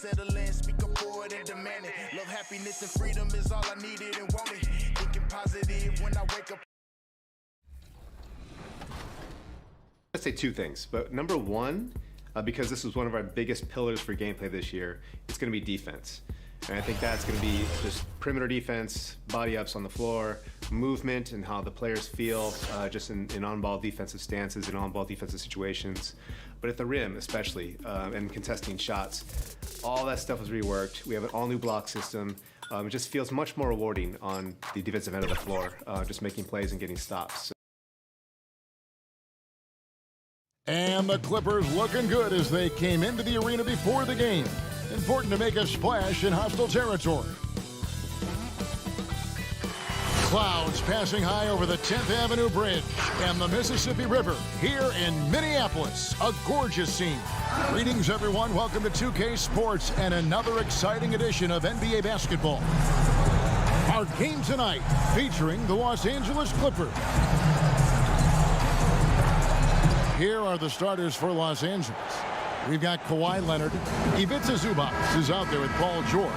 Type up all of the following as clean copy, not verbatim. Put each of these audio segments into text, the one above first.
settle in, speak up for it and demand it. Love, happiness, and freedom is all I needed and wanted. Thinking positive when I wake up. I'd say two things, but number one, because this was one of our biggest pillars for gameplay this year, it's going to be defense. And I think that's going to be just perimeter defense, body ups on the floor, movement, and how the players feel just in on-ball defensive stances and on-ball defensive situations. But at the rim, especially, and contesting shots, all that stuff was reworked. We have an all-new block system. It just feels much more rewarding on the defensive end of the floor, just making plays and getting stops. And the Clippers looking good as they came into the arena before the game. Important to make a splash in hostile territory. Clouds passing high over the 10th Avenue Bridge and the Mississippi River here in Minneapolis. A gorgeous scene. Greetings, everyone. Welcome to 2K Sports and another exciting edition of NBA basketball. Our game tonight featuring the Los Angeles Clippers. Here are the starters for Los Angeles. We've got Kawhi Leonard. Ivica Zubac is out there with Paul George.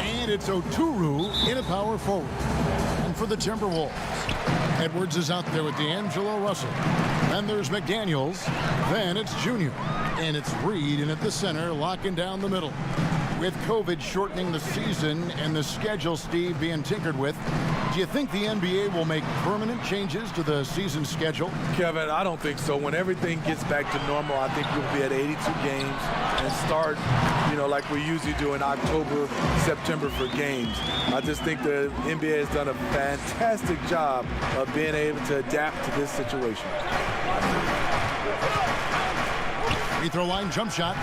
And it's Oturu in a power forward. And for the Timberwolves, Edwards is out there with D'Angelo Russell. Then there's McDaniels. Then it's Junior. And it's Reed in at the center, locking down the middle. With COVID shortening the season and the schedule, Steve, being tinkered with, do you think the NBA will make permanent changes to the season schedule? Kevin, I don't think so. When everything gets back to normal, I think we'll be at 82 games and start, like we usually do in October, September for games. I just think the NBA has done a fantastic job of being able to adapt to this situation. Free throw line jump shot.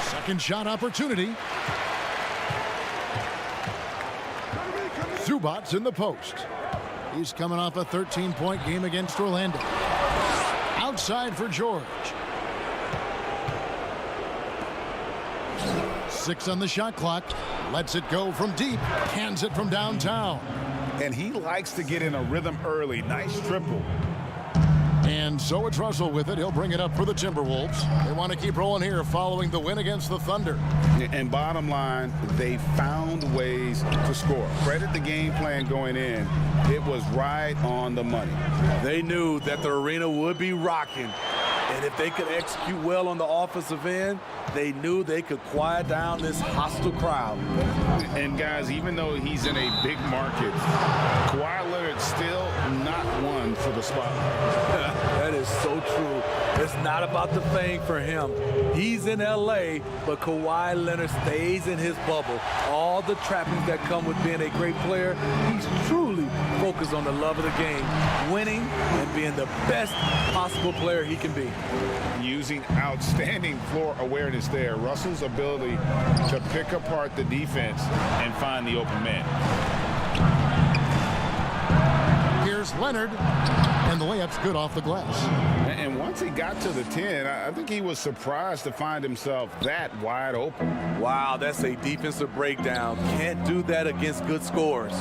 Second shot opportunity. Zubac's in the post. He's coming off a 13-point game against Orlando. Outside for George. 6 on the shot clock. Lets it go from deep. Cans it from downtown. And he likes to get in a rhythm early. Nice triple. And so it's Russell with it. He'll bring it up for the Timberwolves. They want to keep rolling here following the win against the Thunder. And bottom line, they found ways to score. Credit the game plan going in. It was right on the money. They knew that the arena would be rocking. And if they could execute well on the offensive end, they knew they could quiet down this hostile crowd. And guys, even though he's in a big market, Kawhi Leonard still not one for the spotlight. That is so true. It's not about the fame for him. He's in LA, but Kawhi Leonard stays in his bubble. All the trappings that come with being a great player, he's truly focused on the love of the game, winning and being the best possible player he can be. Using outstanding floor awareness there. Russell's ability to pick apart the defense and find the open man. Here's Leonard, and the layup's good off the glass. And once he got to the 10, I think he was surprised to find himself that wide open. Wow, that's a defensive breakdown. Can't do that against good scores.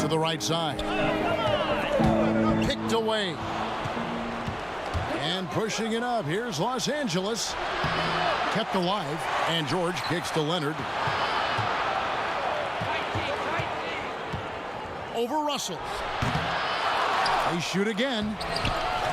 To the right side. Picked away. And pushing it up. Here's Los Angeles. Kept alive. And George kicks to Leonard. Over Russell. They shoot again.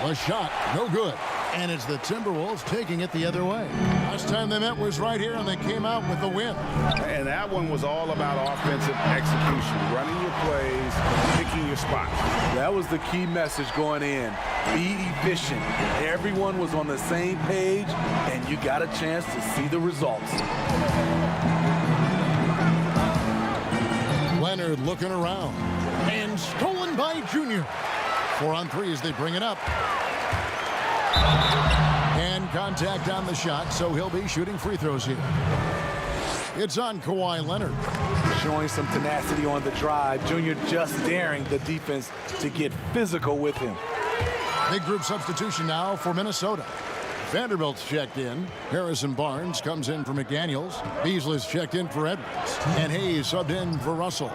A shot, no good. And it's the Timberwolves taking it the other way. Last time they met was right here, and they came out with the win. And that one was all about offensive execution, running your plays, picking your spots. That was the key message going in. Be efficient. Everyone was on the same page, and you got a chance to see the results. Leonard looking around. And stolen by Junior. 4 on 3 as they bring it up. And contact on the shot, so he'll be shooting free throws here. It's on Kawhi Leonard. Showing some tenacity on the drive. Junior just daring the defense to get physical with him. Big group substitution now for Minnesota. Vanderbilt's checked in. Harrison Barnes comes in for McDaniels. Beasley's checked in for Edwards. And Hayes subbed in for Russell.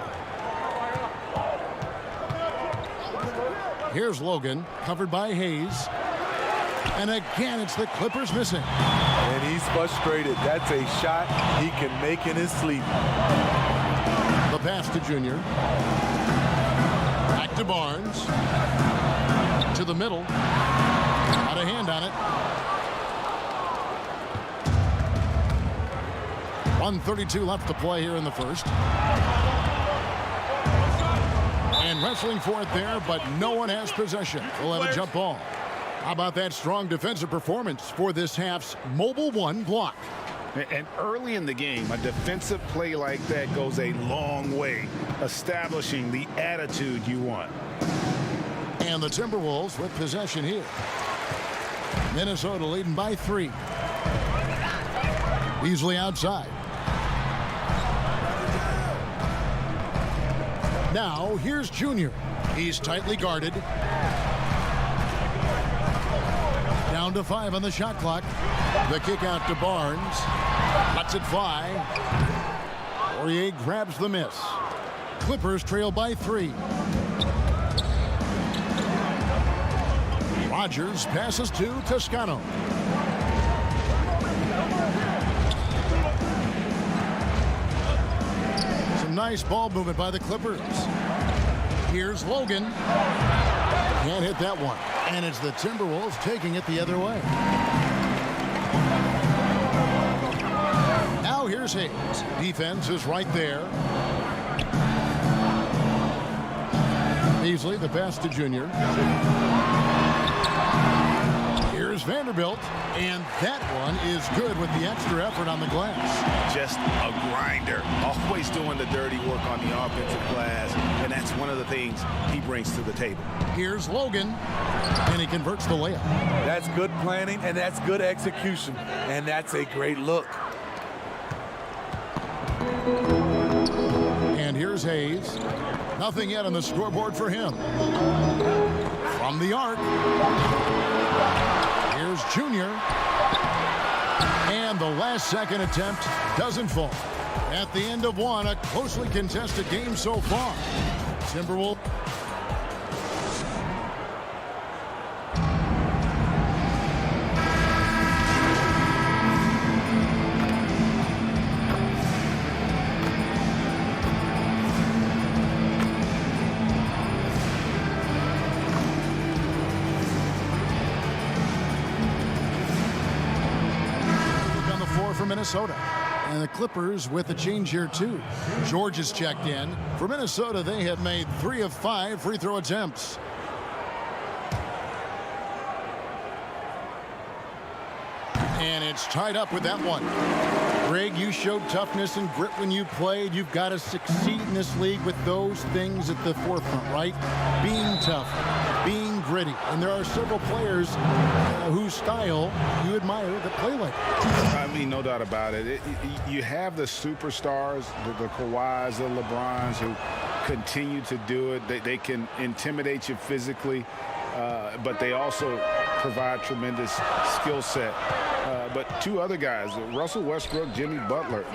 Here's Logan, covered by Hayes. And again, it's the Clippers missing. He's frustrated. That's a shot he can make in his sleep. The pass to Junior. Back to Barnes. To the middle. Got a hand on it. 1:32 left to play here in the first. And wrestling for it there, but no one has possession. We'll have a jump ball. How about that strong defensive performance for this half's Mobile One block? And early in the game, a defensive play like that goes a long way, establishing the attitude you want. And the Timberwolves with possession here. Minnesota leading by 3. Beasley outside. Now here's Junior. He's tightly guarded. Down to 5 on the shot clock. The kick out to Barnes. Lets it fly. Poirier grabs the miss. Clippers trail by 3. Rodgers passes to Toscano. Some nice ball movement by the Clippers. Here's Logan. Can't hit that one. And it's the Timberwolves taking it the other way. Now here's Hayes. Defense is right there. Beasley, the pass to Junior. Here's Vanderbilt, and that one is good with the extra effort on the glass. Just a grinder, always doing the dirty work on the offensive glass, and that's one of the things he brings to the table. Here's Logan, and he converts the layup. That's good planning, and that's good execution, and that's a great look. And here's Hayes. Nothing yet on the scoreboard for him. From the arc. Here's Junior. And the last second attempt doesn't fall. At the end of one, a closely contested game so far. Timberwolves. Minnesota. And the Clippers with a change here too. George is checked in. For Minnesota, they have made 3 of 5 free throw attempts. And it's tied up with that one. Greg, you showed toughness and grit when you played. You've got to succeed in this league with those things at the forefront, right? Being tough, being gritty. And there are several players whose style you admire that play like that. I mean, no doubt about it. You have the superstars, the Kawhis, the LeBrons, who continue to do it. They can intimidate you physically, but they also provide tremendous skill set. But 2 other guys, Russell Westbrook, Jimmy Butler,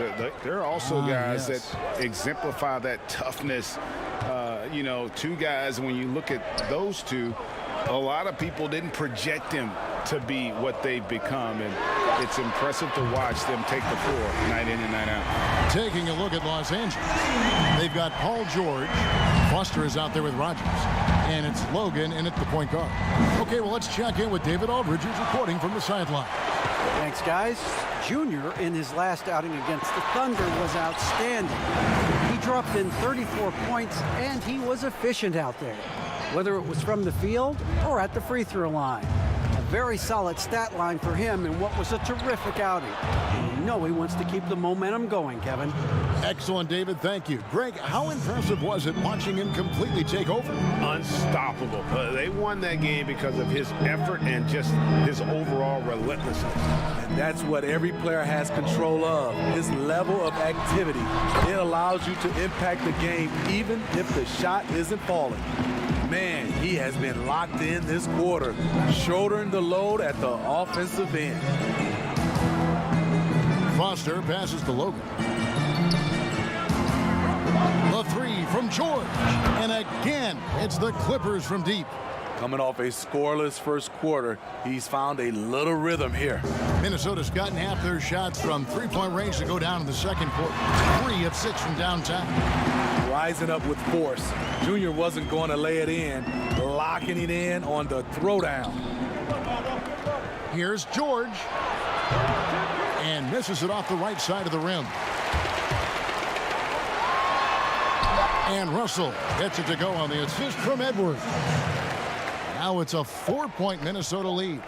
they're also guys that exemplify that toughness. 2 guys, when you look at those 2, a lot of people didn't project them to be what they've become, and it's impressive to watch them take the floor night in and night out. Taking a look at Los Angeles, they've got Paul George. Foster is out there with Rodgers, and it's Logan in at the point guard. Okay, well, let's check in with David Aldridge, who's reporting from the sideline. Thanks, guys. Junior, in his last outing against the Thunder, was outstanding. He dropped in 34 points, and he was efficient out there, whether it was from the field or at the free throw line. A very solid stat line for him in what was a terrific outing. And you know he wants to keep the momentum going, Kevin. Excellent, David. Thank you. Greg, how impressive was it watching him completely take over? Unstoppable. They won that game because of his effort and just his overall relentlessness. And that's what every player has control of, his level of activity. It allows you to impact the game even if the shot isn't falling. Man, he has been locked in this quarter, shouldering the load at the offensive end. Foster passes to Logan. The 3 from George. And again, it's the Clippers from deep. Coming off a scoreless first quarter, he's found a little rhythm here. Minnesota's gotten half their shots from three-point range to go down in the second quarter. 3 of 6 from downtown. Rising up with force. Junior wasn't going to lay it in, locking it in on the throwdown. Here's George. And misses it off the right side of the rim. And Russell gets it to go on the assist from Edwards. Now it's a 4-point Minnesota lead.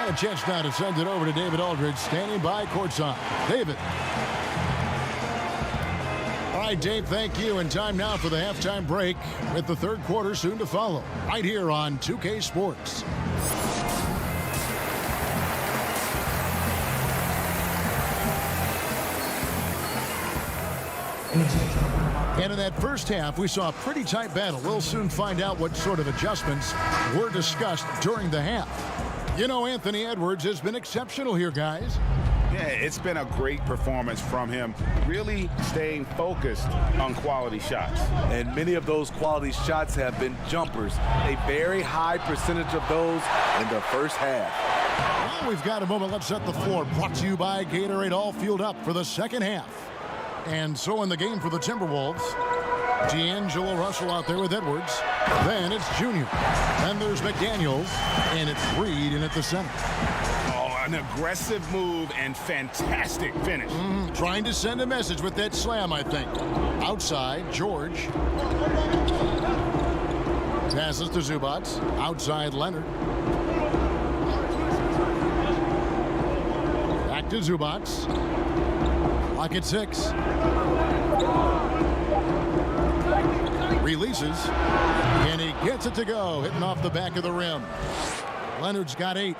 And a chance now to send it over to David Aldridge, standing by courtside. David. All right, Dave, thank you. And time now for the halftime break with the third quarter soon to follow. Right here on 2K Sports. And in that first half, we saw a pretty tight battle. We'll soon find out what sort of adjustments were discussed during the half. You know, Anthony Edwards has been exceptional here, guys. Yeah, it's been a great performance from him, really staying focused on quality shots. And many of those quality shots have been jumpers. A very high percentage of those in the first half. Well, we've got a moment. Let's set the floor. Brought to you by Gatorade, all fueled up for the second half. And so in the game for the Timberwolves, D'Angelo Russell out there with Edwards. Then it's Junior. Then there's McDaniels. And it's Reed in at the center. Oh, an aggressive move and fantastic finish. Trying to send a message with that slam, I think. Outside, George. Passes to Zubac. Outside, Leonard. Back to Zubac. Clock at 6. Releases. And he gets it to go. Hitting off the back of the rim. Leonard's got 8.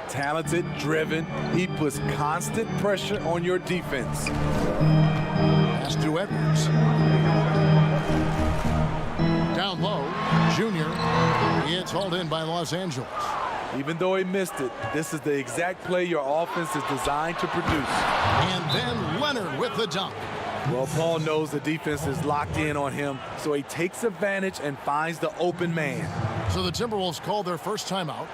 Talented, driven. He puts constant pressure on your defense. Pass to Edwards. Down low. Junior. It's hauled in by Los Angeles. Even though he missed it, this is the exact play your offense is designed to produce. And then Leonard with the dunk. Well, Paul knows the defense is locked in on him, so he takes advantage and finds the open man. So the Timberwolves call their first timeout.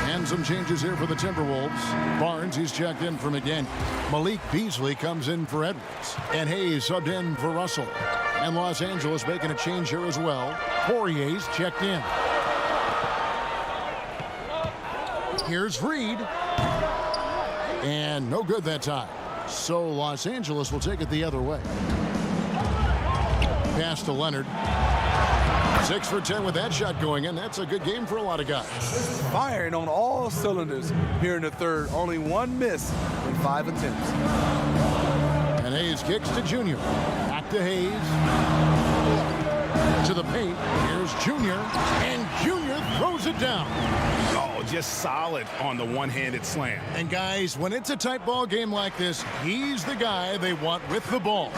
And some changes here for the Timberwolves. Barnes, he's checked in for McDaniel. Malik Beasley comes in for Edwards. And Hayes subbed in for Russell. And Los Angeles making a change here as well. Poirier's checked in. Here's Reed. And no good that time. So Los Angeles will take it the other way. Pass to Leonard. 6 for 10 with that shot going in. That's a good game for a lot of guys. Firing on all cylinders here in the third. Only one miss in 5 attempts. And Hayes kicks to Junior. Back to Hayes. To the paint. Here's Junior. And Junior throws it down. Oh, just solid on the one-handed slam. And guys, when it's a tight ball game like this, he's the guy they want with the ball.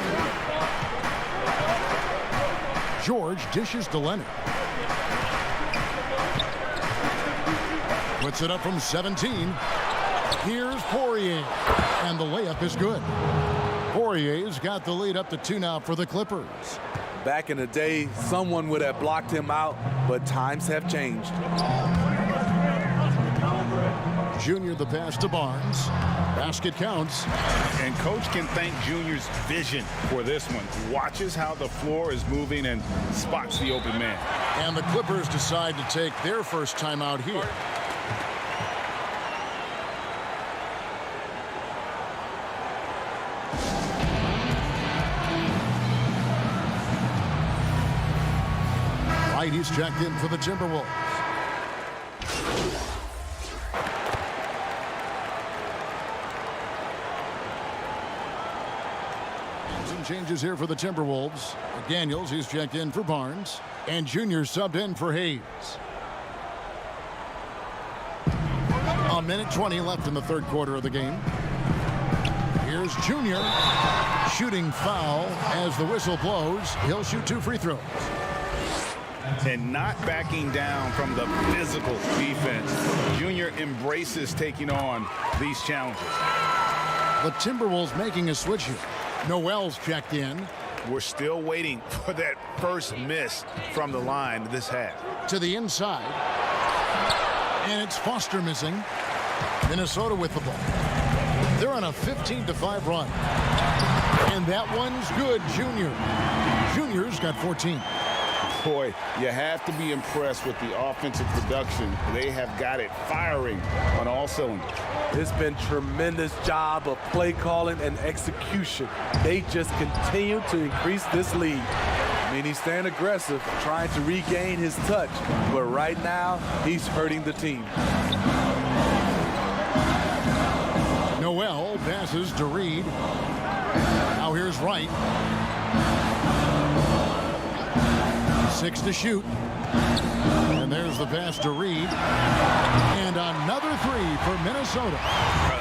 George dishes to Leonard. Puts it up from 17. Here's Poirier. And the layup is good. Poirier's got the lead up to 2 now for the Clippers. Back in the day, someone would have blocked him out, but times have changed. Junior the pass to Barnes. Basket counts. And coach can thank Junior's vision for this one. Watches how the floor is moving and spots the open man. And the Clippers decide to take their first timeout here. Right, he's checked in for the Timberwolves. Changes here for the Timberwolves. McDaniels, he's checked in for Barnes. And Junior subbed in for Hayes. A minute 20 left in the third quarter of the game. Here's Junior. Shooting foul as the whistle blows. He'll shoot 2 free throws. And not backing down from the physical defense. Junior embraces taking on these challenges. The Timberwolves making a switch here. Noel's checked in. We're still waiting for that first miss from the line this half. To the inside. And it's Foster missing. Minnesota with the ball. They're on a 15-5 run. And that one's good, Junior. Junior's got 14. Boy, you have to be impressed with the offensive production. They have got it firing on all cylinders. It's been tremendous job of play calling and execution. They just continue to increase this lead. I mean, he's staying aggressive, trying to regain his touch, but right now, he's hurting the team. Noel passes to Reed. Now here's Wright. 6 to shoot. And there's the pass to Reed. And another 3 for Minnesota.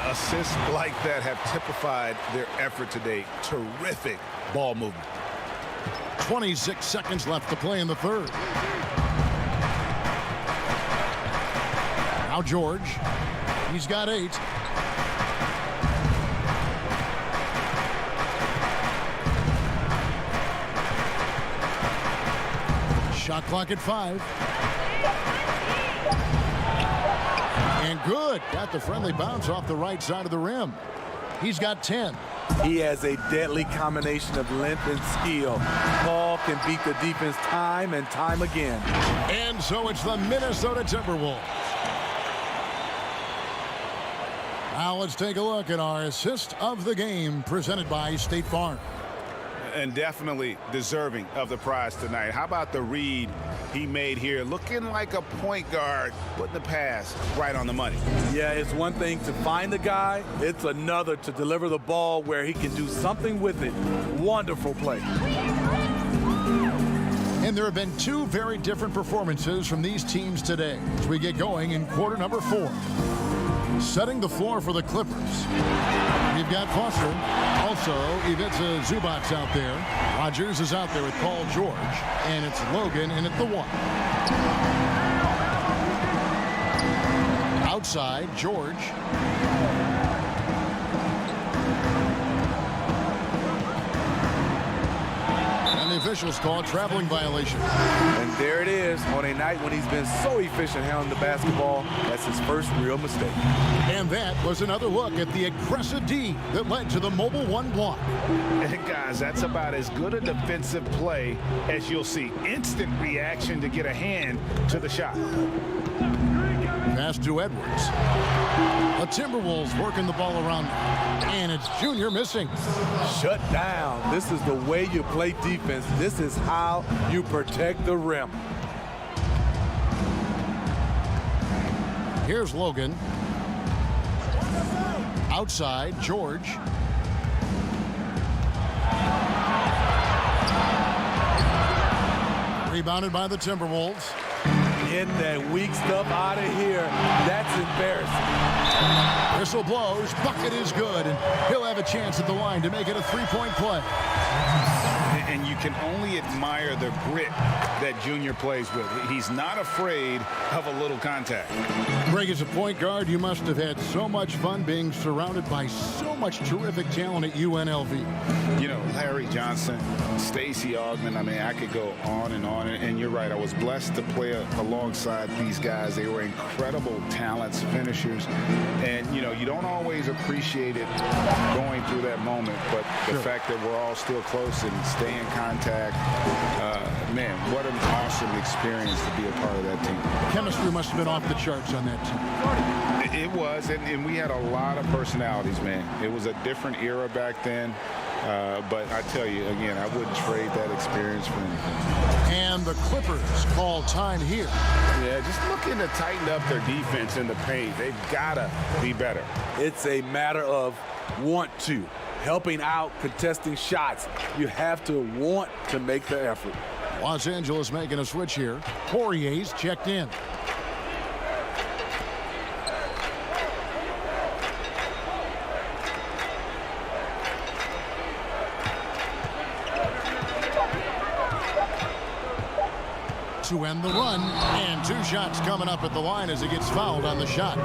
Assists like that have typified their effort today. Terrific ball movement. 26 seconds left to play in the third. Now George. He's got 8. Shot clock at 5. And good. Got the friendly bounce off the right side of the rim. He's got 10. He has a deadly combination of length and skill. Paul can beat the defense time and time again. And so it's the Minnesota Timberwolves. Now let's take a look at our assist of the game presented by State Farm. And definitely deserving of the prize tonight. How about the read he made here? Looking like a point guard, putting the pass right on the money. Yeah, it's one thing to find the guy. It's another to deliver the ball where he can do something with it. Wonderful play. And there have been 2 very different performances from these teams today as we get going in quarter number 4. Setting the floor for the Clippers. We've got Foster. Also, Ivica Zubac's out there. Rogers is out there with Paul George. And it's Logan in at the 1. Outside, George. And the officials call a traveling violation. And there it is on a night when he's been so efficient handling the basketball. That's his first real mistake. And that was another look at the aggressive D that led to the Mobile One block. And guys, that's about as good a defensive play as you'll see. Instant reaction to get a hand to the shot. Pass to Edwards. The Timberwolves working the ball around. And it's Junior missing. Shut down. This is the way you play defense. This is how you protect the rim. Here's Logan. Outside, George. Rebounded by the Timberwolves. Get that weak stuff out of here. That's embarrassing. Whistle blows. Bucket is good. And he'll have a chance at the line to make it a 3-point play. And you can only admire the grit that Junior plays with. He's not afraid of a little contact. Greg, as a point guard, you must have had so much fun being surrounded by so much terrific talent at UNLV. You know, Larry Johnson, Stacey Augmon, I mean, I could go on. And you're right, I was blessed to play alongside these guys. They were incredible talents, finishers. And, you know, you don't always appreciate it going through that moment. But the fact that we're all still close and stay in contact, man, what an awesome experience to be a part of that team. Chemistry must have been off the charts on that team. It was, and we had a lot of personalities, man. It was a different era back then. But I tell you, again, I wouldn't trade that experience for anything. And the Clippers call time here. Yeah, just looking to tighten up their defense in the paint. They've got to be better. It's a matter of want to. Helping out, contesting shots. You have to want to make the effort. Los Angeles making a switch here. Poirier's checked in. To end the run, and 2 shots coming up at the line as he gets fouled on the shot.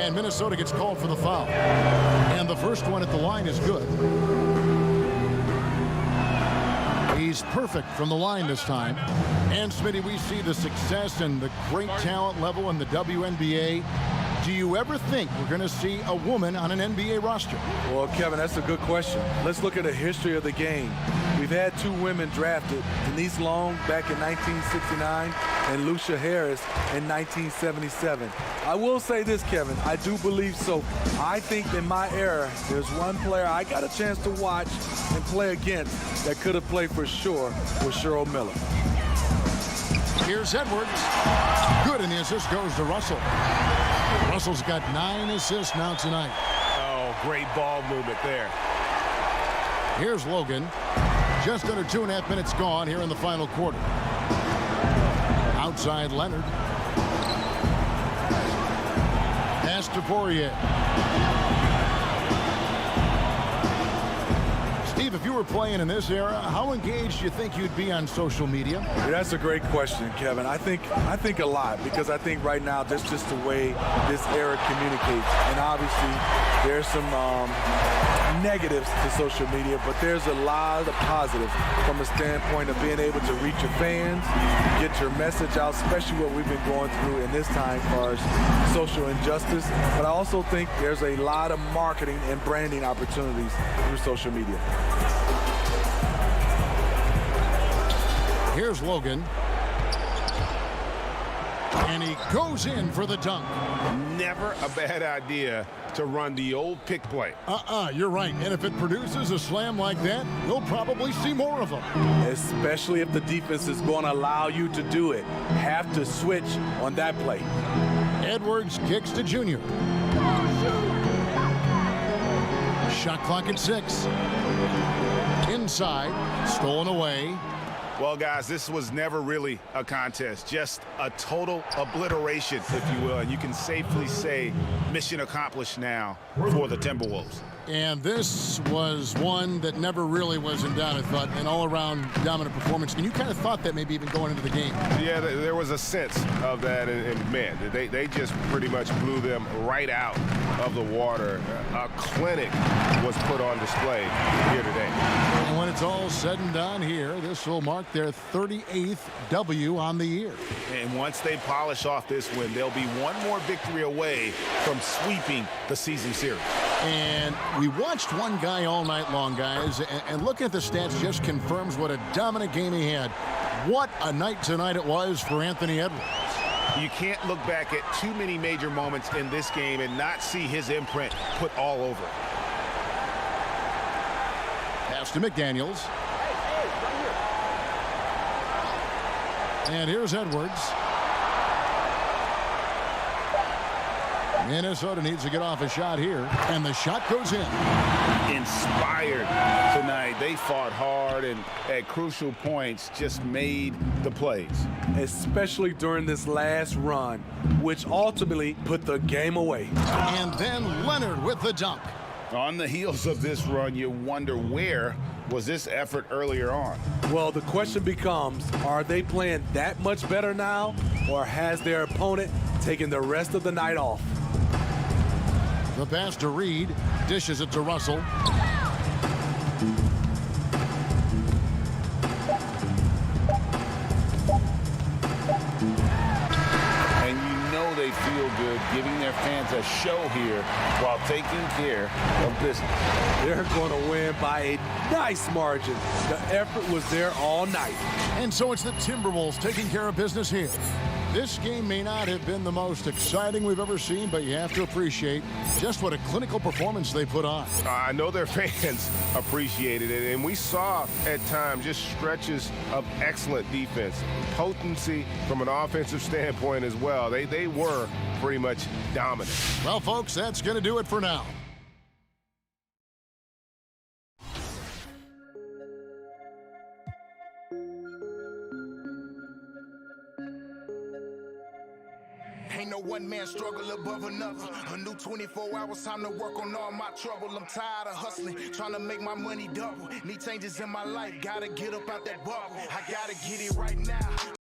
And Minnesota gets called for the foul. And the first one at the line is good. He's perfect from the line this time. And, Smitty, we see the success and the great talent level in the WNBA. Do you ever think we're going to see a woman on an NBA roster? Well, Kevin, that's a good question. Let's look at the history of the game. We've had 2 women drafted, Denise Long back in 1969 and Lucia Harris in 1977. I will say this, Kevin, I do believe so. I think in my era, there's one player I got a chance to watch and play against that could have played for sure was Cheryl Miller. Here's Edwards. Good, and the assist goes to Russell. Russell's got 9 assists now tonight. Oh, great ball movement there. Here's Logan. Just under 2.5 minutes gone here in the final quarter. Outside Leonard. Pass to Poirier. Steve, if you were playing in this era, how engaged do you think you'd be on social media? Yeah, that's a great question, Kevin. I think a lot, because I think right now that's just the way this era communicates. And obviously there's some negatives to social media, but there's a lot of positives from a standpoint of being able to reach your fans, get your message out, especially what we've been going through in this time as far as social injustice. But I also think there's a lot of marketing and branding opportunities through social media. Here's Logan. And he goes in for the dunk. Never a bad idea to run the old pick play. You're right. And if it produces a slam like that, we'll probably see more of them. Especially if the defense is going to allow you to do it. Have to switch on that play. Edwards kicks to Junior. Shot clock at 6. Inside, stolen away. Well, guys, this was never really a contest, just a total obliteration, if you will. And you can safely say mission accomplished now for the Timberwolves. And this was one that never really was in doubt, I thought, an all-around dominant performance. And you kind of thought that maybe even going into the game. Yeah, there was a sense of that. And man, they just pretty much blew them right out of the water. A clinic was put on display here today. And when it's all said and done here, this will mark their 38th W on the year. And once they polish off this win, they'll be one more victory away from sweeping the season series. And we watched one guy all night long, guys, and looking at the stats just confirms what a dominant game he had. What a night tonight it was for Anthony Edwards. You can't look back at too many major moments in this game and not see his imprint put all over it. Pass to McDaniels. And here's Edwards. Minnesota needs to get off a shot here, and the shot goes in. Inspired tonight. They fought hard and at crucial points just made the plays. Especially during this last run, which ultimately put the game away. And then Leonard with the dunk. On the heels of this run, you wonder where was this effort earlier on? Well, the question becomes, are they playing that much better now, or has their opponent taken the rest of the night off? The pass to Reed, dishes it to Russell. And you know they feel good giving their fans a show here while taking care of business. They're going to win by a nice margin. The effort was there all night. And so it's the Timberwolves taking care of business here. This game may not have been the most exciting we've ever seen, but you have to appreciate just what a clinical performance they put on. I know their fans appreciated it, and we saw at times just stretches of excellent defense, potency from an offensive standpoint as well. They were pretty much dominant. Well, folks, that's going to do it for now. Ain't no one man struggle above another. A new 24 hours, time to work on all my trouble. I'm tired of hustling, trying to make my money double. Need changes in my life, gotta get up out that bubble. I gotta get it right now.